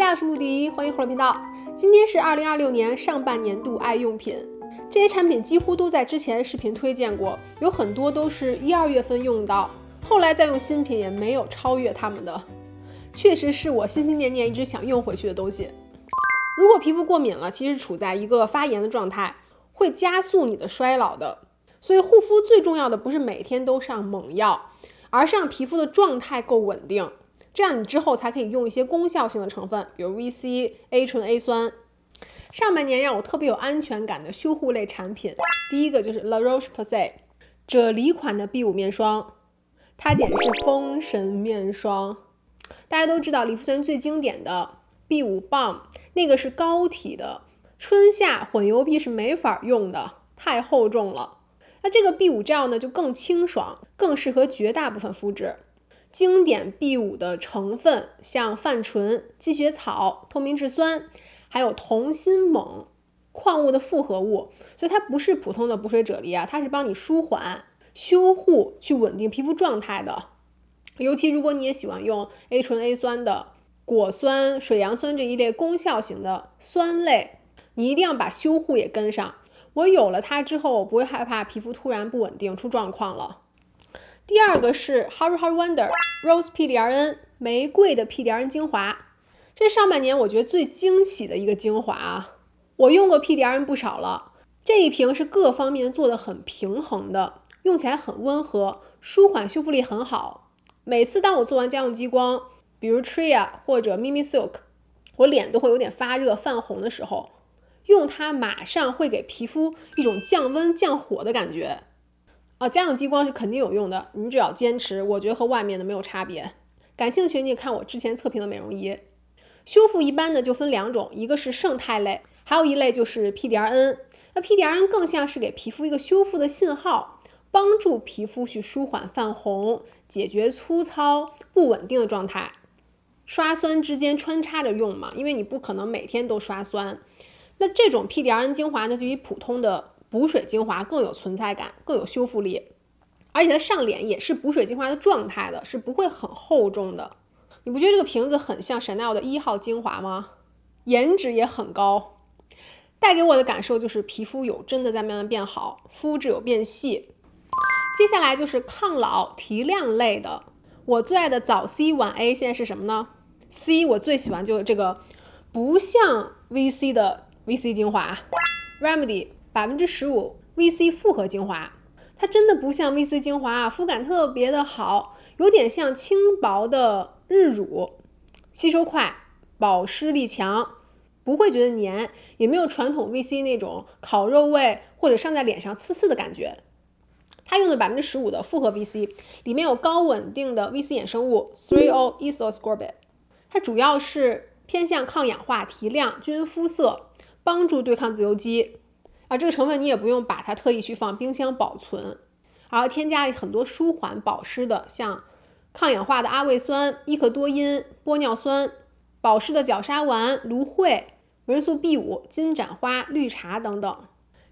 家好，我是穆迪，欢迎回来频道。今天是2026年上半年度爱用品，这些产品几乎都在之前视频推荐过，有很多都是1、2月份用到，后来再用新品也没有超越他们的，确实是我心心念念一直想用回去的东西。如果皮肤过敏了，其实处在一个发炎的状态，会加速你的衰老的。所以护肤最重要的不是每天都上猛药，而是让皮肤的状态够稳定，这样你之后才可以用一些功效性的成分，比如 VC、A 醇、A 酸。上半年让我特别有安全感的修护类产品，第一个就是 La Roche-Posay 啫喱款的 B5 面霜，它简直是封神面霜。大家都知道理肤泉最经典的 B5 Balm， 那个是膏体的，春夏混油皮是没法用的，太厚重了。那这个 B5 Gel 呢就更清爽，更适合绝大部分肤质。经典 B5 的成分像泛醇、积雪草、透明质酸，还有铜、锌、锰矿物的复合物，所以它不是普通的补水啫喱啊，它是帮你舒缓、修护、去稳定皮肤状态的。尤其如果你也喜欢用 A 醇、A 酸的果酸、水杨酸这一类功效型的酸类，你一定要把修护也跟上。我有了它之后，我不会害怕皮肤突然不稳定出状况了。第二个是 Haro Haro Wonder Rose PDRN 玫瑰的 PDRN 精华，这上半年我觉得最惊喜的一个精华啊！我用过 PDRN 不少了，这一瓶是各方面做的很平衡的，用起来很温和，舒缓修复力很好。每次当我做完家用激光，比如 Tria 或者 Mimi Silk， 我脸都会有点发热泛红的时候，用它马上会给皮肤一种降温降火的感觉。家用激光是肯定有用的，你只要坚持，我觉得和外面的没有差别。感兴趣你也看我之前测评的美容仪。修复一般的就分两种，一个是胜肽类，还有一类就是 PDRN。那 PDRN 更像是给皮肤一个修复的信号，帮助皮肤去舒缓泛红，解决粗糙不稳定的状态。刷酸之间穿插着用嘛，因为你不可能每天都刷酸。那这种 PDRN 精华呢，就比普通的补水精华更有存在感，更有修复力，而且它上脸也是补水精华的状态的，是不会很厚重的。你不觉得这个瓶子很像 Chanel 的1号精华吗？颜值也很高，带给我的感受就是皮肤有真的在慢慢变好，肤质有变细。接下来就是抗老提亮类的，我最爱的早 C 晚 A 现在是什么呢？ C 我最喜欢就是这个不像 VC 的 VC 精华 Remedy 15% VC 复合精华，它真的不像 VC 精华啊，肤感特别的好，有点像轻薄的日乳，吸收快，保湿力强，不会觉得黏，也没有传统 VC 那种烤肉味或者上在脸上刺刺的感觉。它用的15%的复合 VC， 里面有高稳定的 VC 衍生物 3-O-ethyl-ascorbate， 它主要是偏向抗氧化、提亮、均肤色，帮助对抗自由基。这个成分你也不用把它特意去放冰箱保存，而添加了很多舒缓保湿的，像抗氧化的阿魏酸、伊可多因、玻尿酸，保湿的角鲨烷、芦荟、维生素 B5、金盏花、绿茶等等。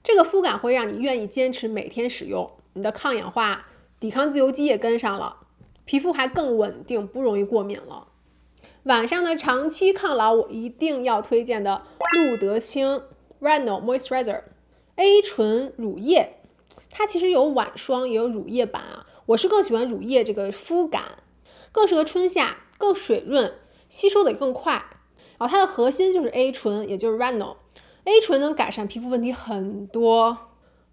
这个肤感会让你愿意坚持每天使用，你的抗氧化、抵抗自由基也跟上了，皮肤还更稳定，不容易过敏了。晚上的长期抗老我一定要推荐的露得清 Retinol Moisturizer A 醇乳液，它其实有晚霜也有乳液版啊，我是更喜欢乳液这个肤感，更适合春夏，更水润，吸收的也更快。然后它的核心就是 A 醇，也就是 Retinol。 A 醇能改善皮肤问题很多，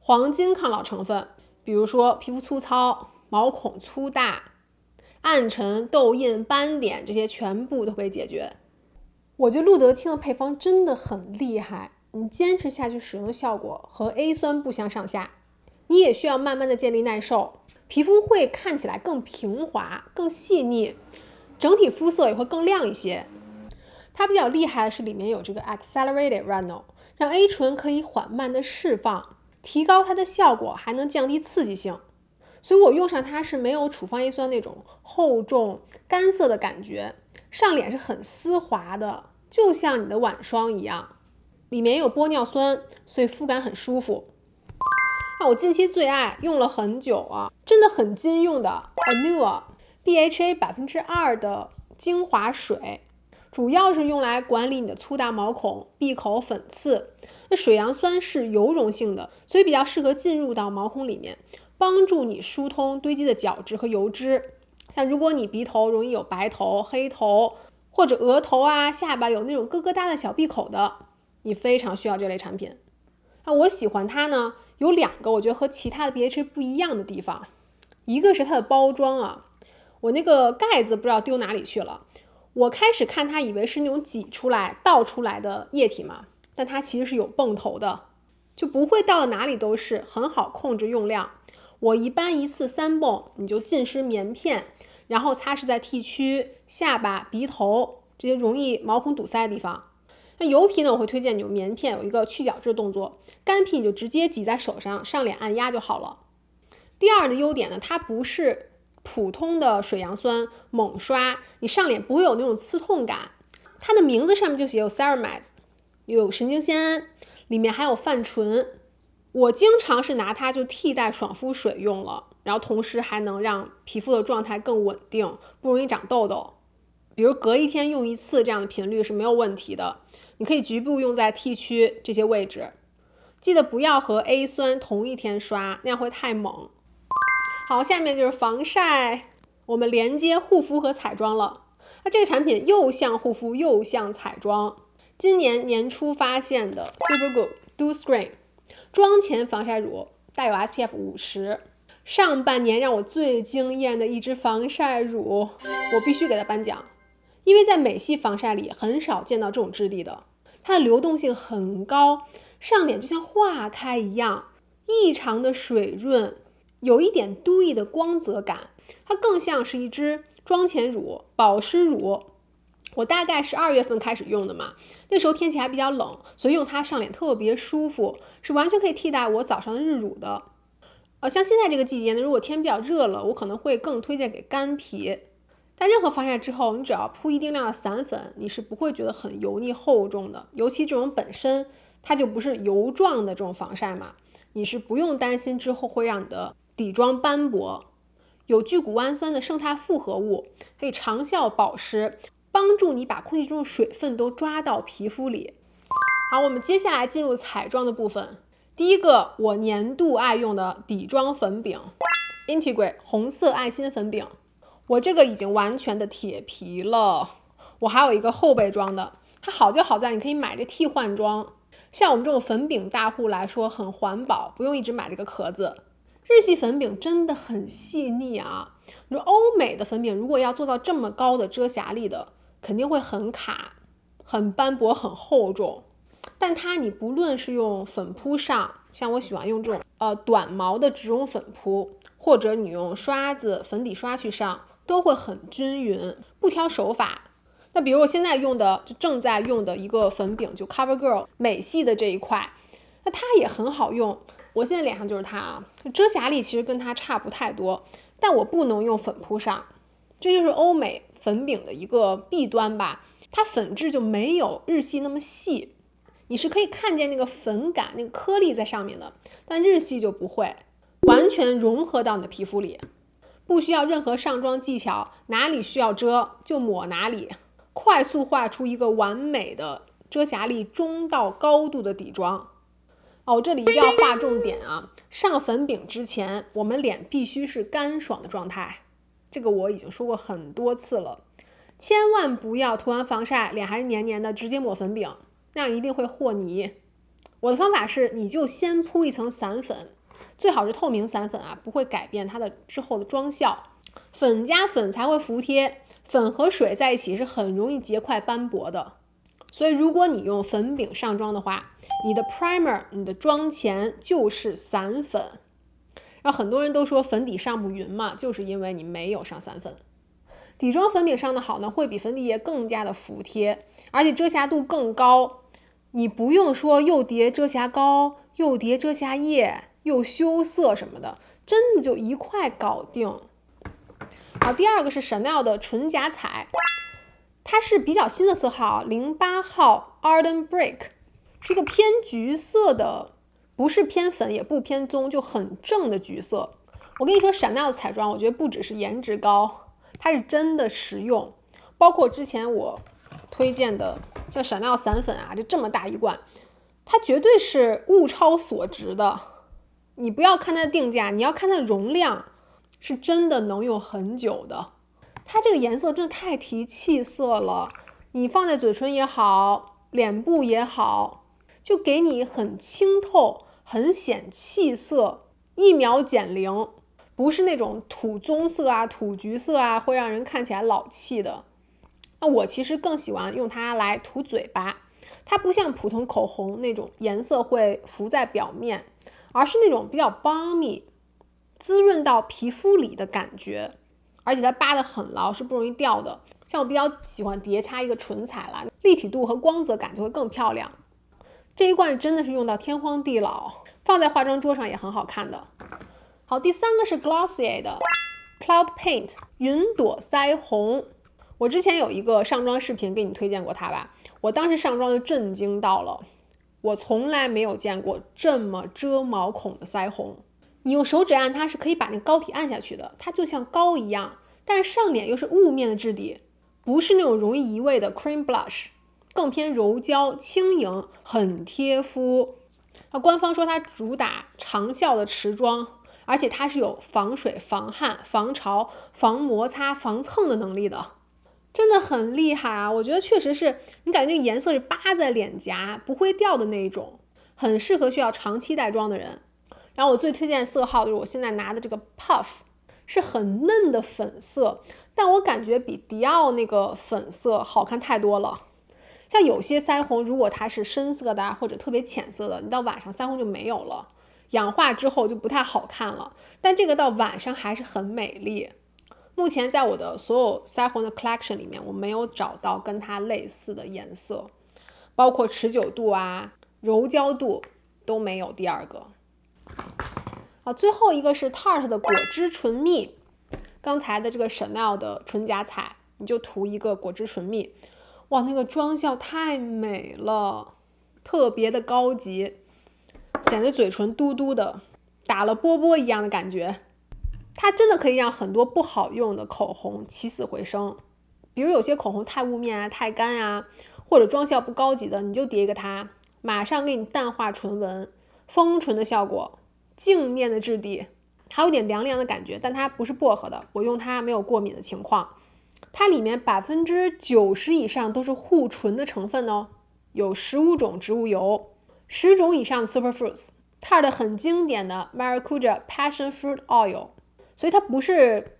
黄金抗老成分，比如说皮肤粗糙、毛孔粗大、暗沉、痘印、斑点，这些全部都可以解决。我觉得露得清的配方真的很厉害，你坚持下去使用的效果和 A 酸不相上下。你也需要慢慢的建立耐受，皮肤会看起来更平滑、更细腻，整体肤色也会更亮一些。它比较厉害的是里面有这个 Accelerated Retinol， 让 A 醇可以缓慢的释放，提高它的效果，还能降低刺激性。所以我用上它是没有处方 A 酸那种厚重干涩的感觉，上脸是很丝滑的，就像你的晚霜一样。里面有玻尿酸，所以肤感很舒服。我近期最爱用了很久啊，真的很金用的 Anua BHA 2% 的精华水，主要是用来管理你的粗大毛孔、闭口、粉刺。那水杨酸是油溶性的，所以比较适合进入到毛孔里面，帮助你疏通堆积的角质和油脂。像如果你鼻头容易有白头、黑头，或者额头啊、下巴有那种疙疙瘩的小闭口的，你非常需要这类产品。我喜欢它呢，有2个我觉得和其他的 BHA 不一样的地方。一个是它的包装啊，我那个盖子不知道丢哪里去了。我开始看它以为是那种挤出来倒出来的液体嘛，但它其实是有泵头的，就不会倒到哪里都是，很好控制用量。我一般一次3泵，你就浸湿棉片，然后擦拭在 T 区、下巴、鼻头这些容易毛孔堵塞的地方。那油皮呢，我会推荐你用棉片，有一个去角质的动作。干皮你就直接挤在手上，上脸按压就好了。第二的优点呢，它不是普通的水杨酸猛刷，你上脸不会有那种刺痛感。它的名字上面就写有 Ceramide， 有神经酰胺，里面还有泛醇。我经常是拿它就替代爽肤水用了，然后同时还能让皮肤的状态更稳定，不容易长痘痘。比如隔1天用1次这样的频率是没有问题的。你可以局部用在 T 区这些位置，记得不要和 A 酸同一天刷，那样会太猛。好，下面就是防晒，我们连接护肤和彩妆了。那这个产品又像护肤又像彩妆，今年年初发现的 Supergoop Dew Screen 妆前防晒乳，带有 SPF 50，上半年让我最惊艳的一支防晒乳，我必须给它颁奖，因为在美系防晒里很少见到这种质地的，它的流动性很高，上脸就像化开一样，异常的水润，有一点dewy的光泽感，它更像是一支妆前乳、保湿乳。我大概是2月份开始用的嘛，那时候天气还比较冷，所以用它上脸特别舒服，是完全可以替代我早上的日乳的。像现在这个季节呢，如果天比较热了，我可能会更推荐给干皮。但任何防晒之后，你只要铺一定量的散粉，你是不会觉得很油腻厚重的。尤其这种本身它就不是油状的这种防晒嘛，你是不用担心之后会让你的底妆斑驳。有聚谷氨酸的胜肽复合物，可以长效保湿，帮助你把空气中的水分都抓到皮肤里。好，我们接下来进入彩妆的部分。第一个，我年度爱用的底妆粉饼 Integrate 红色爱心粉饼，我这个已经完全的铁皮了。我还有一个后备装的，它好就好在你可以买这替换装，像我们这种粉饼大户来说很环保，不用一直买这个壳子。日系粉饼真的很细腻啊，你说欧美的粉饼如果要做到这么高的遮瑕力的，肯定会很卡、很斑驳、很厚重。但它你不论是用粉扑上，像我喜欢用这种短毛的植绒粉扑，或者你用刷子粉底刷去上，都会很均匀，不挑手法。那比如我现在用的，就正在用的一个粉饼，就 CoverGirl 美系的这一块，那它也很好用。我现在脸上就是它啊，遮瑕力其实跟它差不太多，但我不能用粉扑上，这就是欧美粉饼的一个弊端吧，它粉质就没有日系那么细，你是可以看见那个粉感、那个颗粒在上面的，但日系就不会，完全融合到你的皮肤里，不需要任何上妆技巧，哪里需要遮就抹哪里，快速画出一个完美的遮瑕力中到高度的底妆。这里一定要划重点啊！上粉饼之前，我们脸必须是干爽的状态，这个我已经说过很多次了。千万不要涂完防晒，脸还是黏黏的，直接抹粉饼，那样一定会和泥。我的方法是，你就先铺一层散粉，最好是透明散粉啊，不会改变它的之后的妆效。粉加粉才会服帖，粉和水在一起是很容易结块斑驳的。所以如果你用粉饼上妆的话，你的 primer 你的妆前就是散粉。然后很多人都说粉底上不匀嘛，就是因为你没有上散粉。底妆粉饼上的好呢，会比粉底液更加的服帖，而且遮瑕度更高，你不用说又叠遮瑕膏又叠遮瑕液又修色什么的，真的就一块搞定。好，第二个是 Chanel 的纯假彩，它是比较新的色号08号 Ardent Brick， 是一个偏橘色的，不是偏粉也不偏棕，就很正的橘色。我跟你说Chanel的彩妆我觉得不只是颜值高，它是真的实用。包括之前我推荐的像Chanel散粉啊，这么大一罐，它绝对是物超所值的。你不要看它的定价，你要看它的容量，是真的能用很久的。它这个颜色真的太提气色了，你放在嘴唇也好，脸部也好，就给你很清透、很显气色，一秒减龄，不是那种土棕色啊、土橘色啊，会让人看起来老气的。那我其实更喜欢用它来涂嘴巴，它不像普通口红那种颜色会浮在表面，而是那种比较balmy，滋润到皮肤里的感觉，而且它扒得很牢，是不容易掉的。像我比较喜欢叠加一个唇彩啦，立体度和光泽感就会更漂亮。这一罐真的是用到天荒地老，放在化妆桌上也很好看的。好，第三个是 Glossier 的 Cloud Paint 云朵腮红。我之前有一个上妆视频给你推荐过它吧，我当时上妆就震惊到了，我从来没有见过这么遮毛孔的腮红。你用手指按它是可以把那个膏体按下去的，它就像膏一样，但是上脸又是雾面的质地，不是那种容易移位的 cream blush， 更偏柔焦轻盈，很贴肤。官方说它主打长效的持妆，而且它是有防水、防汗、防潮、防摩擦、防蹭的能力的，真的很厉害啊！我觉得确实是你感觉这个颜色是扒在脸颊不会掉的那一种，很适合需要长期带妆的人。然后我最推荐的色号就是我现在拿的这个 Puff， 是很嫩的粉色，但我感觉比迪奥那个粉色好看太多了。像有些腮红如果它是深色的或者特别浅色的，你到晚上腮红就没有了，氧化之后就不太好看了，但这个到晚上还是很美丽。目前在我的所有腮红的 collection 里面，我没有找到跟它类似的颜色，包括持久度啊、柔焦度都没有第二个。好，最后一个是 Tarte 的果汁唇蜜，刚才的这个 Chanel 的唇颊彩，你就涂一个果汁唇蜜，哇，那个妆效太美了，特别的高级，显得嘴唇嘟嘟的，打了波波一样的感觉。它真的可以让很多不好用的口红起死回生，比如有些口红太雾面啊、太干啊，或者妆效不高级的，你就叠一个它，马上给你淡化唇纹，丰唇的效果，镜面的质地，还有点凉凉的感觉，但它不是薄荷的，我用它没有过敏的情况。它里面90%以上都是护唇的成分哦，有15种植物油，10种以上的 superfruits， Tarte 很经典的 Maracuja Passion Fruit Oil， 所以它不是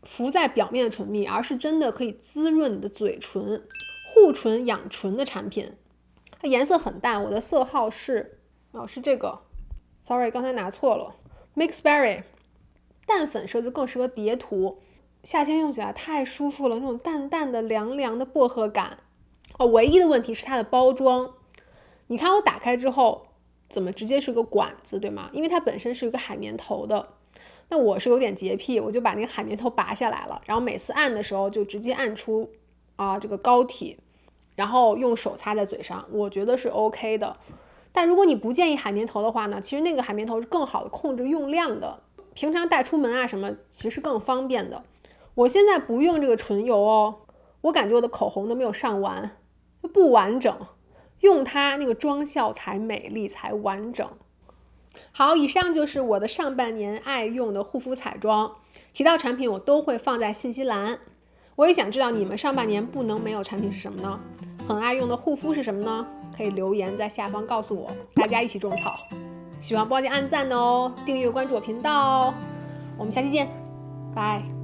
浮在表面的唇蜜，而是真的可以滋润你的嘴唇、护唇养唇的产品。它颜色很淡，我的色号是这个 ，sorry 刚才拿错了 ，Mixed Berry， 淡粉色就更适合叠涂，夏天用起来太舒服了，那种淡淡的凉凉的薄荷感。唯一的问题是它的包装，你看我打开之后怎么直接是个管子，对吗？因为它本身是一个海绵头的，那我是有点洁癖，我就把那个海绵头拔下来了，然后每次按的时候就直接按出这个膏体，然后用手擦在嘴上，我觉得是 OK 的。但如果你不建议海绵头的话呢，其实那个海绵头是更好的控制用量的，平常带出门啊什么其实更方便的。我现在不用这个唇油哦，我感觉我的口红都没有上完，不完整，用它那个妆效才美丽才完整。好，以上就是我的上半年爱用的护肤彩妆，提到产品我都会放在信息栏。我也想知道你们上半年不能没有产品是什么呢？很爱用的护肤是什么呢？可以留言在下方告诉我，大家一起种草。喜欢帮我按赞哦，订阅关注我频道哦。我们下期见，拜。